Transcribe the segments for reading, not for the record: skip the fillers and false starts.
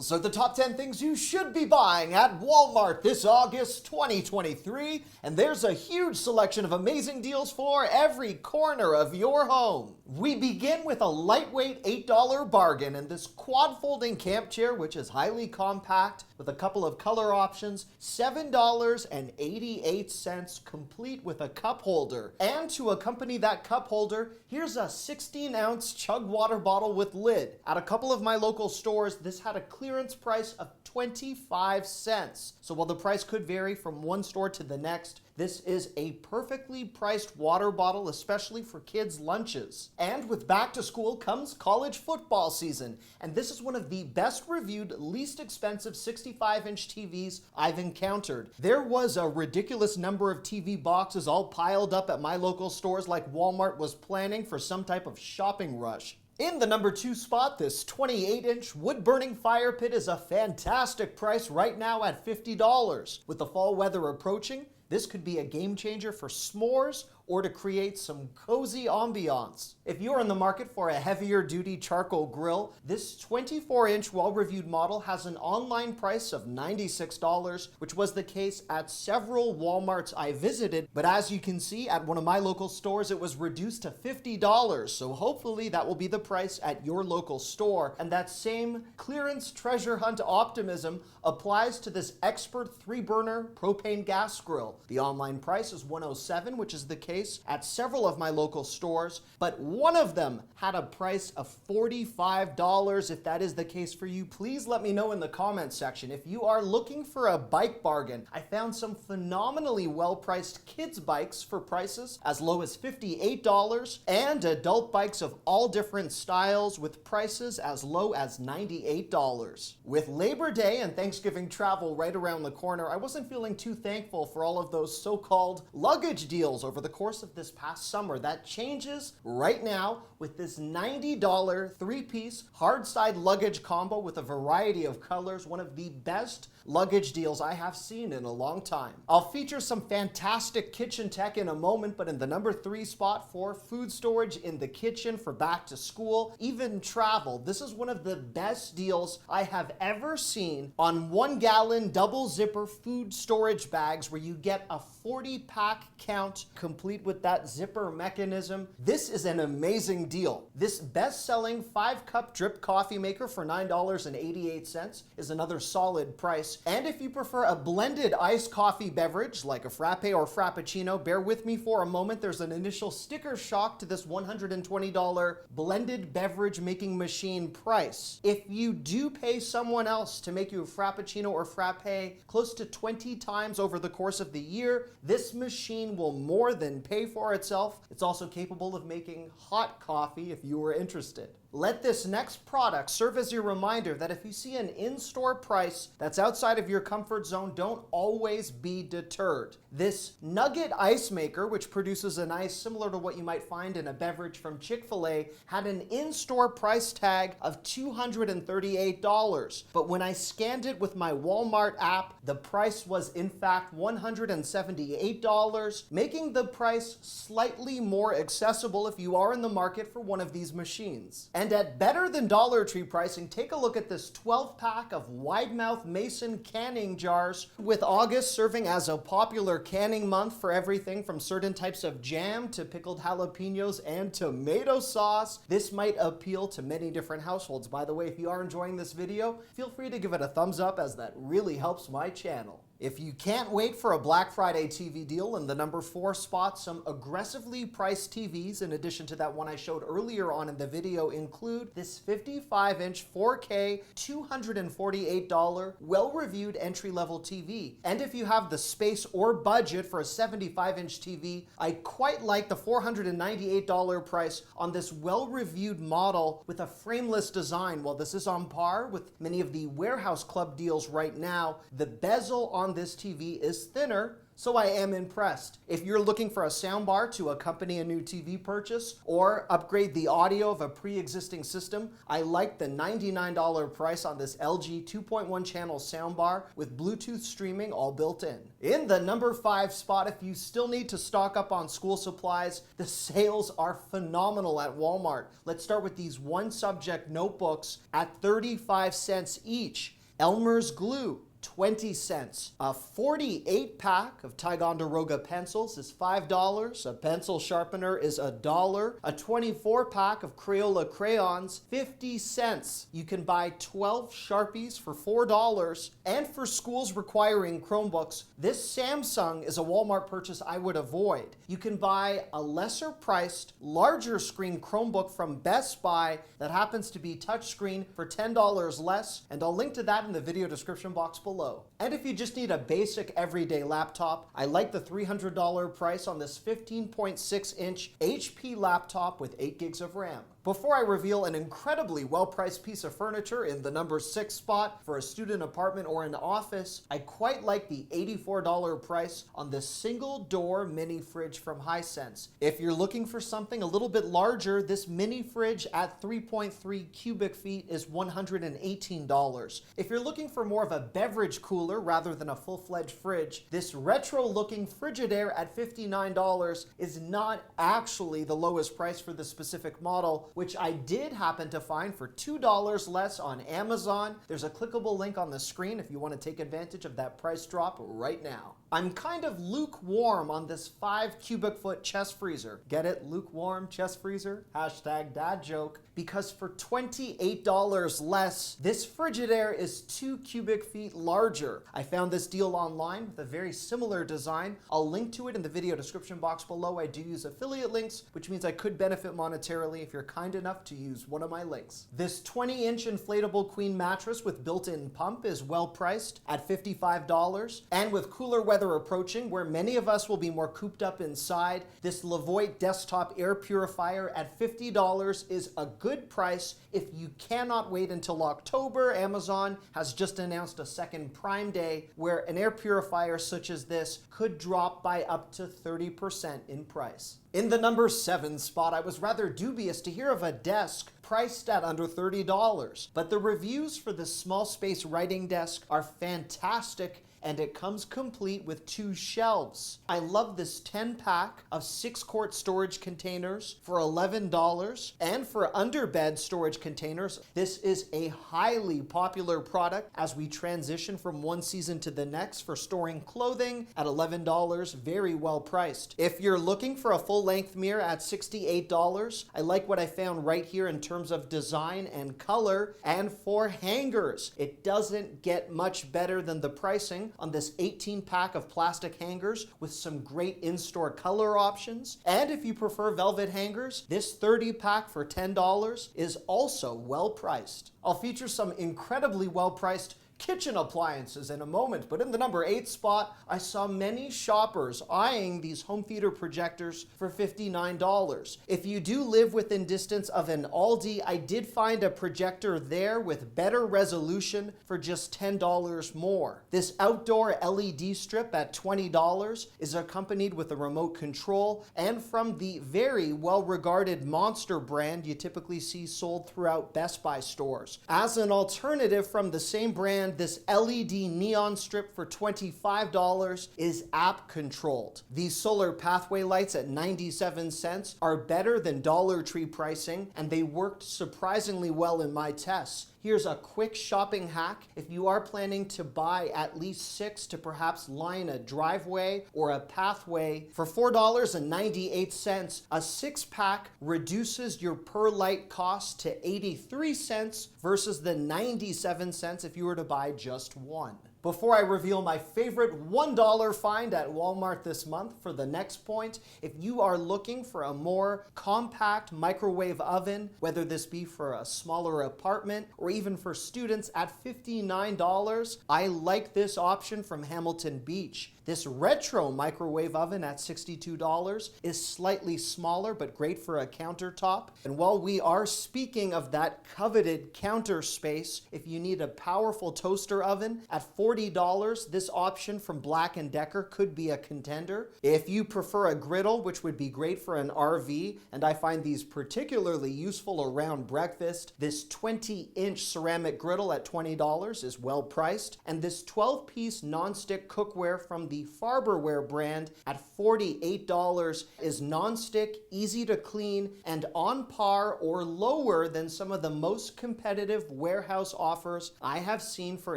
These are the top 10 things you should be buying at Walmart this August 2023, and there's a huge selection of amazing deals for every corner of your home. We begin with a lightweight $8 bargain in this quad folding camp chair, which is highly compact with a couple of color options, $7.88, complete with a cup holder. And to accompany that cup holder, here's a 16-ounce chug water bottle with lid. At a couple of my local stores, this had a clearance price of 25 cents. So while the price could vary from one store to the next, this is a perfectly priced water bottle, especially for kids' lunches. And with back to school comes college football season. And this is one of the best reviewed, least expensive 65-inch TVs I've encountered. There was a ridiculous number of TV boxes all piled up at my local stores like Walmart was planning for some type of shopping rush. In the number 2 spot, this 28-inch wood-burning fire pit is a fantastic price right now at $50. With the fall weather approaching, this could be a game changer for s'mores or to create some cozy ambiance. If you're in the market for a heavier duty charcoal grill, this 24-inch well-reviewed model has an online price of $96, which was the case at several Walmarts I visited, but as you can see, at one of my local stores, it was reduced to $50, so hopefully that will be the price at your local store. And that same clearance treasure hunt optimism applies to this Expert 3-burner propane gas grill. The online price is $107, which is the case at several of my local stores, but one of them had a price of $45. If that is the case for you, please let me know in the comments section. If you are looking for a bike bargain, I found some phenomenally well-priced kids bikes for prices as low as $58 and adult bikes of all different styles with prices as low as $98. With Labor Day and Thanksgiving travel right around the corner, I wasn't feeling too thankful for all of those so-called luggage deals over the course of this past summer. That changes right now with this $90 3-piece hard side luggage combo with a variety of colors, one of the best luggage deals I have seen in a long time. I'll feature some fantastic kitchen tech in a moment, but in the number 3 spot for food storage in the kitchen for back to school, even travel, this is one of the best deals I have ever seen on 1-gallon double zipper food storage bags where you get a 40-pack count complete with that zipper mechanism. This is an amazing deal. This best-selling 5-cup drip coffee maker for $9.88 is another solid price. And if you prefer a blended iced coffee beverage like a frappe or frappuccino, bear with me for a moment. There's an initial sticker shock to this $120 blended beverage making machine price. If you do pay someone else to make you a frappuccino or frappe close to 20 times over the course of the year, this machine will more than pay for itself. It's also capable of making hot coffee if you were interested. Let this next product serve as your reminder that if you see an in-store price that's outside of your comfort zone, don't always be deterred. This Nugget Ice Maker, which produces an ice similar to what you might find in a beverage from Chick-fil-A, had an in-store price tag of $238. But when I scanned it with my Walmart app, the price was in fact $178, making the price slightly more accessible if you are in the market for one of these machines. And at better than Dollar Tree pricing, take a look at this 12-pack of wide-mouth Mason canning jars, with August serving as a popular canning month for everything from certain types of jam to pickled jalapenos and tomato sauce. This might appeal to many different households. By the way, if you are enjoying this video, feel free to give it a thumbs up as that really helps my channel. If you can't wait for a Black Friday TV deal, in the number 4 spot, some aggressively priced TVs, in addition to that one I showed earlier on in the video, include this 55-inch 4K, $248, well-reviewed entry-level TV. And if you have the space or budget for a 75-inch TV, I quite like the $498 price on this well-reviewed model with a frameless design. While this is on par with many of the Warehouse Club deals right now, the bezel on this TV is thinner, so I am impressed. If you're looking for a soundbar to accompany a new TV purchase or upgrade the audio of a pre-existing system, I like the $99 price on this LG 2.1 channel soundbar with Bluetooth streaming all built in. In the number 5 spot, if you still need to stock up on school supplies, the sales are phenomenal at Walmart. Let's start with these one subject notebooks at 35 cents each. Elmer's glue, 20 cents. A 48 pack of Ticonderoga pencils is $5. A pencil sharpener is $1. A 24 pack of Crayola crayons, 50 cents. You can buy 12 Sharpies for $4. And for schools requiring Chromebooks, this Samsung is a Walmart purchase I would avoid. You can buy a lesser priced, larger screen Chromebook from Best Buy that happens to be touchscreen for $10 less, and I'll link to that in the video description box below. And if you just need a basic everyday laptop, I like the $300 price on this 15.6-inch HP laptop with 8 gigs of RAM. Before I reveal an incredibly well-priced piece of furniture in the number 6 spot for a student apartment or an office, I quite like the $84 price on this single-door mini fridge from Hisense. If you're looking for something a little bit larger, this mini fridge at 3.3 cubic feet is $118. If you're looking for more of a beverage cooler rather than a full-fledged fridge, this retro-looking Frigidaire at $59 is not actually the lowest price for this specific model, which I did happen to find for $2 less on Amazon. There's a clickable link on the screen if you want to take advantage of that price drop right now. I'm kind of lukewarm on this 5 cubic foot chest freezer. Get it? Lukewarm chest freezer? Hashtag dad joke. Because for $28 less, this Frigidaire is 2 cubic feet larger. I found this deal online with a very similar design. I'll link to it in the video description box below. I do use affiliate links, which means I could benefit monetarily if you're kind enough to use one of my links. This 20-inch inflatable queen mattress with built-in pump is well priced at $55. And with cooler weather approaching, where many of us will be more cooped up inside, this Levoit desktop air purifier at $50 is a good price. If you cannot wait until October, Amazon has just announced a second Prime Day where an air purifier such as this could drop by up to 30% in price. In the number 7 spot, I was rather dubious to hear of a desk priced at under $30, but the reviews for this small space writing desk are fantastic, and it comes complete with 2 shelves. I love this 10-pack of 6-quart storage containers for $11, and for underbed storage containers, this is a highly popular product as we transition from one season to the next for storing clothing at $11, very well priced. If you're looking for a full-length mirror at $68, I like what I found right here in terms of design and color. And for hangers, it doesn't get much better than the pricing on this 18-pack of plastic hangers with some great in-store color options. And if you prefer velvet hangers, this 30-pack for $10 is also well priced. I'll feature some incredibly well priced kitchen appliances in a moment, but in the number 8 spot, I saw many shoppers eyeing these home theater projectors for $59. If you do live within distance of an Aldi, I did find a projector there with better resolution for just $10 more. This outdoor LED strip at $20 is accompanied with a remote control and from the very well-regarded Monster brand you typically see sold throughout Best Buy stores. As an alternative from the same brand, this LED neon strip for $25 is app controlled. These solar pathway lights at 97 cents are better than Dollar Tree pricing, and they worked surprisingly well in my tests. Here's a quick shopping hack. If you are planning to buy at least 6 to perhaps line a driveway or a pathway, for $4.98, a 6-pack reduces your per light cost to 83 cents versus the 97 cents if you were to buy just one. Before I reveal my favorite $1 find at Walmart this month, for the next point, if you are looking for a more compact microwave oven, whether this be for a smaller apartment or even for students at $59, I like this option from Hamilton Beach. This retro microwave oven at $62 is slightly smaller but great for a countertop. And while we are speaking of that coveted counter space, if you need a powerful toaster oven at $4 $40, this option from Black & Decker could be a contender. If you prefer a griddle, which would be great for an RV, and I find these particularly useful around breakfast, this 20-inch ceramic griddle at $20 is well priced, and this 12-piece non-stick cookware from the Farberware brand at $48 is non-stick, easy to clean, and on par or lower than some of the most competitive warehouse offers I have seen for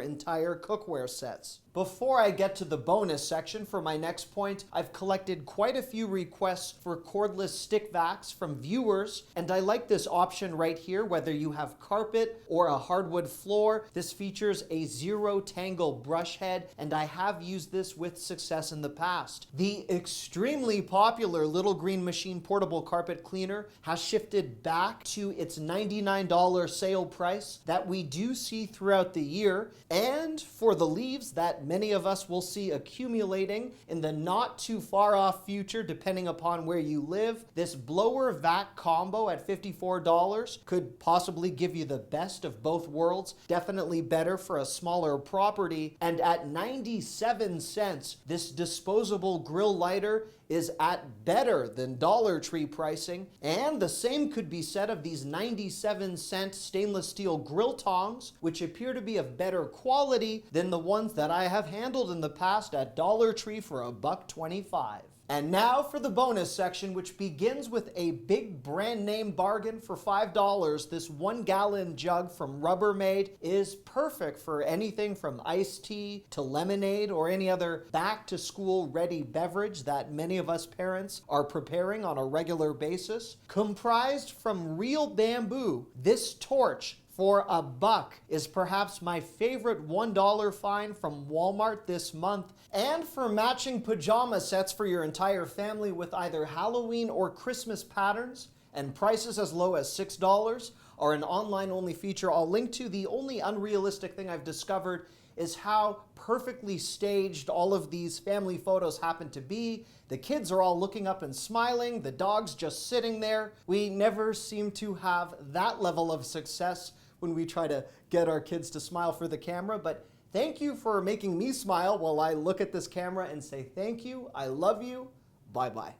entire cookware sets. Before I get to the bonus section for my next point, I've collected quite a few requests for cordless stick vacs from viewers, and I like this option right here, whether you have carpet or a hardwood floor. This features a zero tangle brush head, and I have used this with success in the past. The extremely popular Little Green Machine portable carpet cleaner has shifted back to its $99 sale price that we do see throughout the year, and for the leaves that many of us will see accumulating in the not too far off future, depending upon where you live, this blower vac combo at $54 could possibly give you the best of both worlds. Definitely better for a smaller property. And at 97 cents, this disposable grill lighter is at better than Dollar Tree pricing, and the same could be said of these 97-cent stainless steel grill tongs, which appear to be of better quality than the ones that I have handled in the past at Dollar Tree for $1.25. And now for the bonus section, which begins with a big brand name bargain for $5. This 1-gallon jug from Rubbermaid is perfect for anything from iced tea to lemonade or any other back to school ready beverage that many of us parents are preparing on a regular basis. Comprised from real bamboo, this torch for $1 is perhaps my favorite $1 find from Walmart this month. And for matching pajama sets for your entire family with either Halloween or Christmas patterns and prices as low as $6 are an online-only feature I'll link to. The only unrealistic thing I've discovered is how perfectly staged all of these family photos happen to be. The kids are all looking up and smiling, the dog's just sitting there. We never seem to have that level of success when we try to get our kids to smile for the camera, but thank you for making me smile while I look at this camera and say thank you, I love you, bye-bye.